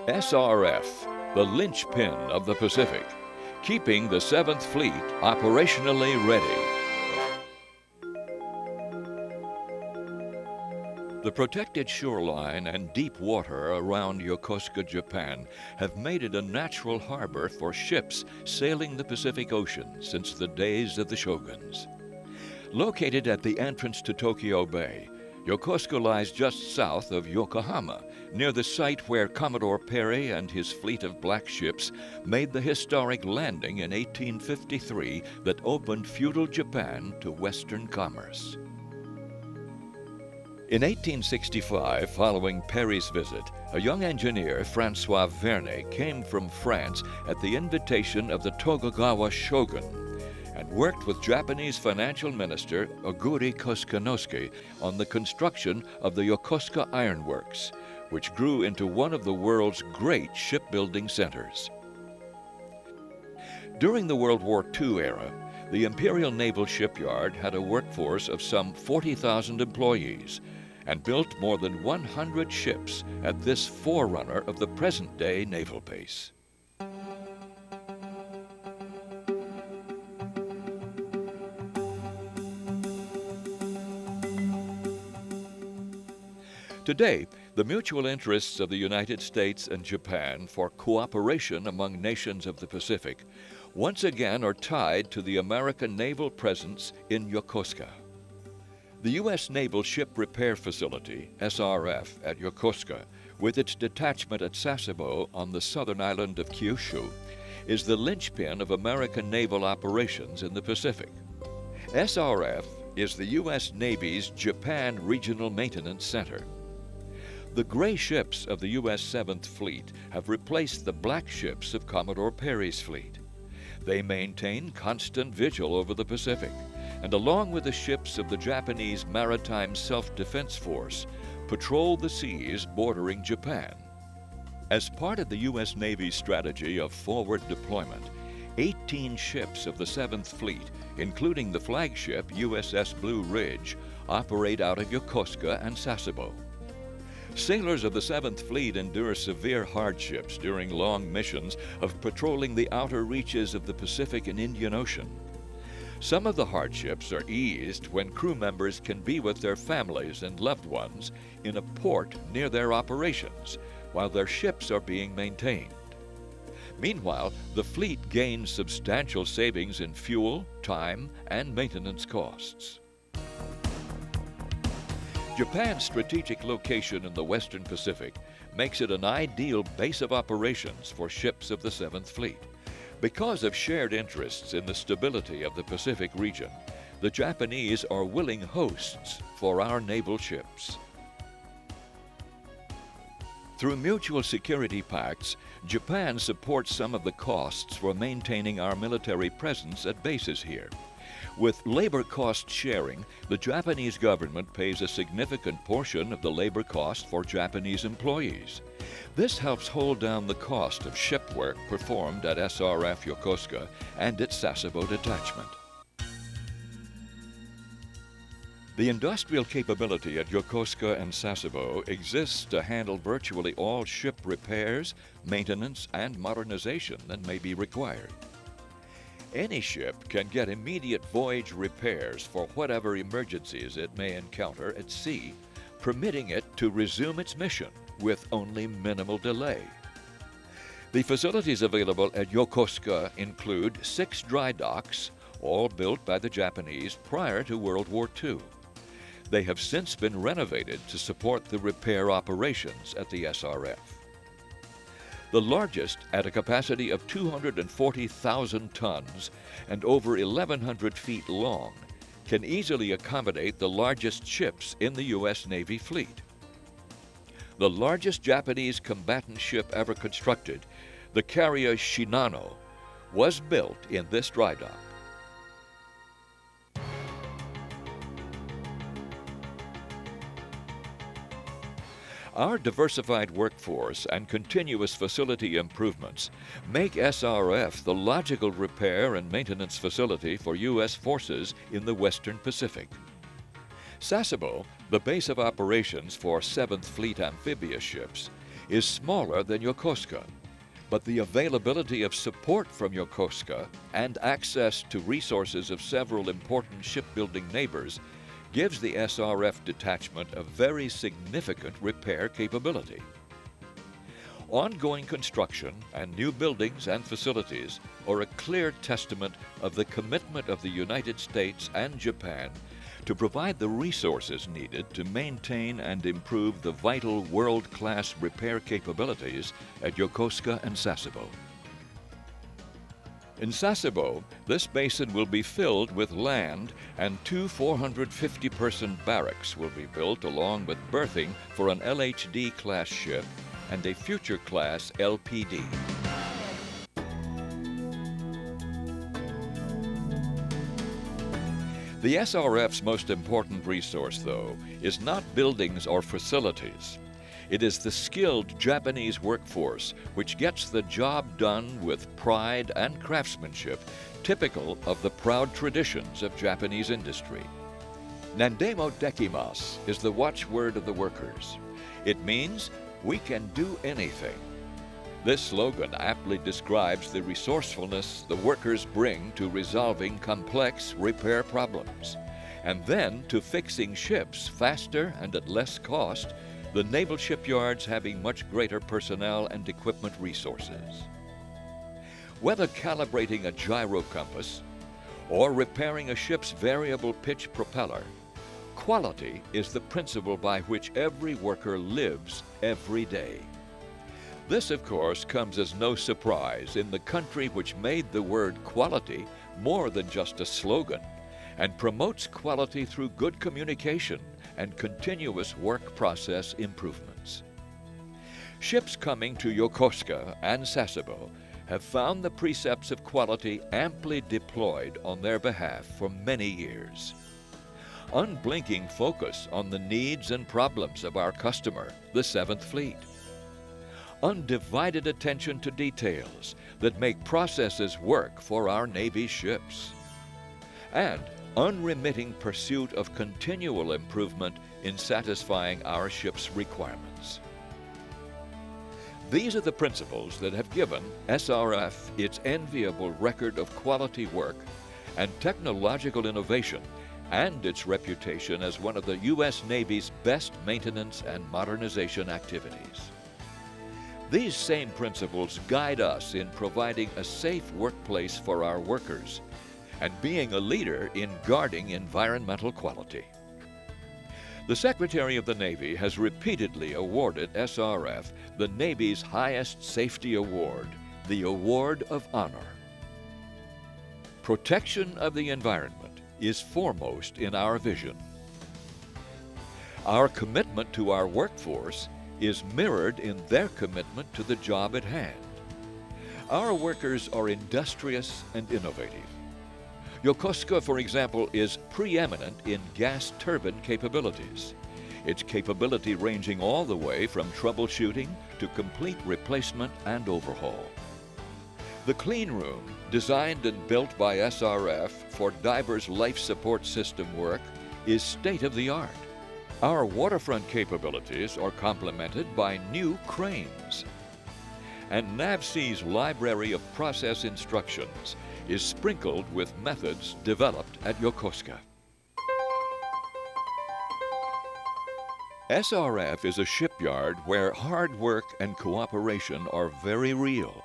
SRF, the linchpin of the Pacific, keeping the 7th Fleet operationally ready. The protected shoreline and deep water around Yokosuka, Japan, have made it a natural harbor for ships sailing the Pacific Ocean since the days of the shoguns. Located at the entrance to Tokyo Bay, Yokosuka lies just south of Yokohama, near the site where Commodore Perry and his fleet of black ships made the historic landing in 1853 that opened feudal Japan to Western commerce. In 1865, following Perry's visit, a young engineer, Francois Vernet, came from France at the invitation of the Tokugawa shogun and worked with Japanese financial minister Oguri Kosuke on the construction of the Yokosuka Iron Works, which grew into one of the world's great shipbuilding centers. During the World War II era, the Imperial Naval Shipyard had a workforce of some 40,000 employees and built more than 100 ships at this forerunner of the present-day naval base. Today, the mutual interests of the United States and Japan for cooperation among nations of the Pacific once again are tied to the American naval presence in Yokosuka. The U.S. Naval Ship Repair Facility, SRF, at Yokosuka, with its detachment at Sasebo on the southern island of Kyushu, is the linchpin of American naval operations in the Pacific. SRF is the U.S. Navy's Japan Regional Maintenance Center. The gray ships of the U.S. 7th Fleet have replaced the black ships of Commodore Perry's fleet. They maintain constant vigil over the Pacific, and along with the ships of the Japanese Maritime Self-Defense Force, patrol the seas bordering Japan. As part of the U.S. Navy's strategy of forward deployment, 18 ships of the 7th Fleet, including the flagship USS Blue Ridge, operate out of Yokosuka and Sasebo. Sailors of the 7th Fleet endure severe hardships during long missions of patrolling the outer reaches of the Pacific and Indian Ocean. Some of the hardships are eased when crew members can be with their families and loved ones in a port near their operations while their ships are being maintained. Meanwhile, the fleet gains substantial savings in fuel, time, and maintenance costs. Japan's strategic location in the Western Pacific makes it an ideal base of operations for ships of the 7th Fleet. Because of shared interests in the stability of the Pacific region, the Japanese are willing hosts for our naval ships. Through mutual security pacts, Japan supports some of the costs for maintaining our military presence at bases here. With labor cost sharing, the Japanese government pays a significant portion of the labor cost for Japanese employees. This helps hold down the cost of ship work performed at SRF Yokosuka and its Sasebo detachment. The industrial capability at Yokosuka and Sasebo exists to handle virtually all ship repairs, maintenance, and modernization that may be required. Any ship can get immediate voyage repairs for whatever emergencies it may encounter at sea, permitting it to resume its mission with only minimal delay. The facilities available at Yokosuka include 6 dry docks, all built by the Japanese prior to World War II. They have since been renovated to support the repair operations at the SRF. The largest, at a capacity of 240,000 tons and over 1,100 feet long, can easily accommodate the largest ships in the U.S. Navy fleet. The largest Japanese combatant ship ever constructed, the carrier Shinano, was built in this dry dock. Our diversified workforce and continuous facility improvements make SRF the logical repair and maintenance facility for U.S. forces in the Western Pacific. Sasebo, the base of operations for 7th Fleet amphibious ships, is smaller than Yokosuka, but the availability of support from Yokosuka and access to resources of several important shipbuilding neighbors gives the SRF detachment a very significant repair capability. Ongoing construction and new buildings and facilities are a clear testament of the commitment of the United States and Japan to provide the resources needed to maintain and improve the vital world-class repair capabilities at Yokosuka and Sasebo. In Sasebo, this basin will be filled with land and 2 450-person barracks will be built along with berthing for an LHD-class ship and a future-class LPD. The SRF's most important resource, though, is not buildings or facilities. It is the skilled Japanese workforce which gets the job done with pride and craftsmanship typical of the proud traditions of Japanese industry. Nandemo dekimasu is the watchword of the workers. It means, we can do anything. This slogan aptly describes the resourcefulness the workers bring to resolving complex repair problems, and then to fixing ships faster and at less cost, the naval shipyards having much greater personnel and equipment resources. Whether calibrating a gyro compass or repairing a ship's variable pitch propeller, quality is the principle by which every worker lives every day. This, of course, comes as no surprise in the country which made the word quality more than just a slogan and promotes quality through good communication and continuous work process improvements. Ships coming to Yokosuka and Sasebo have found the precepts of quality amply deployed on their behalf for many years. Unblinking focus on the needs and problems of our customer, the 7th Fleet. Undivided attention to details that make processes work for our Navy ships. And unremitting pursuit of continual improvement in satisfying our ship's requirements. These are the principles that have given SRF its enviable record of quality work and technological innovation and its reputation as one of the U.S. Navy's best maintenance and modernization activities. These same principles guide us in providing a safe workplace for our workers and being a leader in guarding environmental quality. The Secretary of the Navy has repeatedly awarded SRF the Navy's highest safety award, the Award of Honor. Protection of the environment is foremost in our vision. Our commitment to our workforce is mirrored in their commitment to the job at hand. Our workers are industrious and innovative. Yokosuka, for example, is preeminent in gas turbine capabilities, its capability ranging all the way from troubleshooting to complete replacement and overhaul. The clean room, designed and built by SRF for divers' life support system work, is state-of-the-art. Our waterfront capabilities are complemented by new cranes. And NAVSEA's library of process instructions is sprinkled with methods developed at Yokosuka. SRF is a shipyard where hard work and cooperation are very real,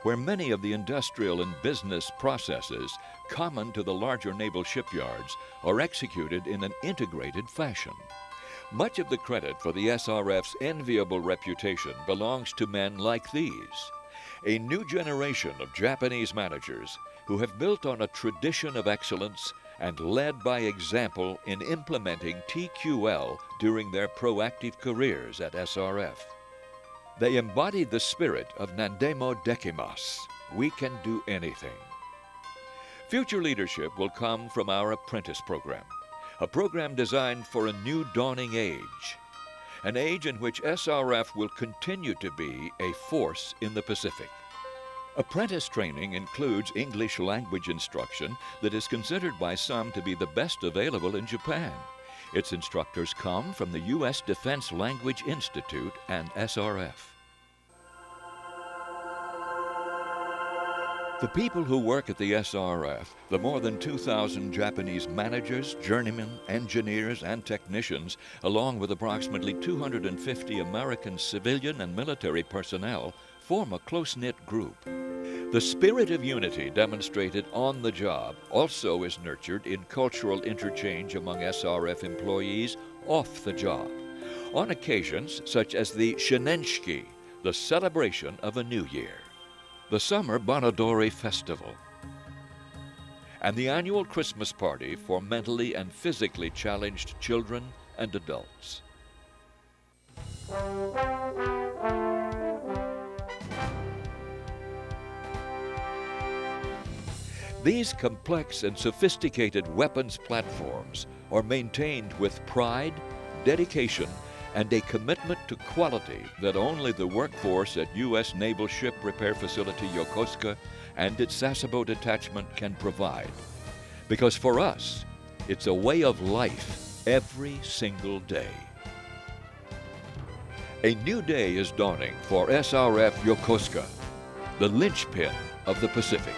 where many of the industrial and business processes common to the larger naval shipyards are executed in an integrated fashion. Much of the credit for the SRF's enviable reputation belongs to men like these, a new generation of Japanese managers who have built on a tradition of excellence and led by example in implementing TQL during their proactive careers at SRF. They embodied the spirit of Nandemo dekimasu, we can do anything. Future leadership will come from our apprentice program, a program designed for a new dawning age. an age in which SRF will continue to be a force in the Pacific. Apprentice training includes English language instruction that is considered by some to be the best available in Japan. Its instructors come from the U.S. Defense Language Institute and SRF. The people who work at the SRF, the more than 2,000 Japanese managers, journeymen, engineers, and technicians, along with approximately 250 American civilian and military personnel, form a close-knit group. The spirit of unity demonstrated on the job also is nurtured in cultural interchange among SRF employees off the job, on occasions such as the Shinenshiki, the celebration of a new year, the Summer Bonodori Festival, and the annual Christmas party for mentally and physically challenged children and adults. These complex and sophisticated weapons platforms are maintained with pride, dedication, and a commitment to quality that only the workforce at U.S. Naval Ship Repair Facility Yokosuka and its Sasebo detachment can provide. Because for us, it's a way of life every single day. A new day is dawning for SRF Yokosuka, the linchpin of the Pacific.